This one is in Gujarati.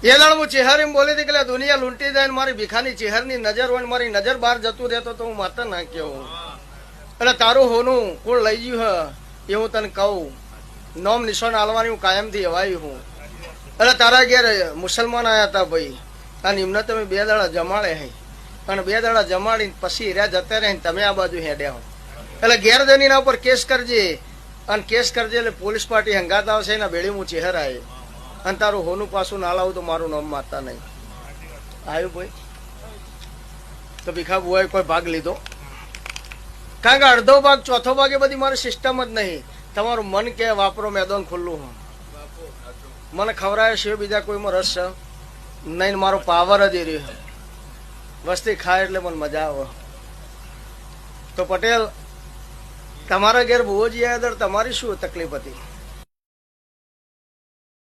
એ દાડ હું ચેહર એમ બોલી હતી કે દુનિયા લૂંટી જાય ને મારી ભીખાની ચેહરની નજર હોય મારી નજર બહાર જતું રહેતો તો હું માતા ના કેવું એટલે તારું હોનું કોણ લઈ ગયું હ એ હું તને કહું નોમ નિશાન આલવાની હું કાયમથી હવાયું હું એટલે તારા ઘેર મુસલમાન આવ્યા હતા ભાઈ અને એમને તમે 2 દાડા જમાડે હે અને 2 દાડા જમાડીને પછી રહ્યા જતા રહે તમે આ બાજુ હેડ્યા હો એટલે ઘેર જઈને એના ઉપર કેસ કરજે અને કેસ કરજે એટલે પોલીસ પાર્ટી હંગાત આવશે એના બેડી હું ચહેર આવે અને તારું હોનું પાછું ના લાવું તો મારું નામ માતા નહીં આવ્યું ભાઈ તો ભીખા બુઆએ કોઈ ભાગ લીધો કારણ કે અડધો ભાગ ચોથો ભાગ એ બધી મારી સિસ્ટમ જ નહીં તમારું મન કે વાપરો મેદાન ખુલ્લું હું મને ખવડાવે છે બીજા કોઈમાં રસ છે નહીં મારો પાવર જ એ રહ્યો વસ્તી ખાય એટલે મને મજા આવે તો પટેલ તમારા ઘેર ભુવોજી આવ્યા તમારી શું તકલીફ હતી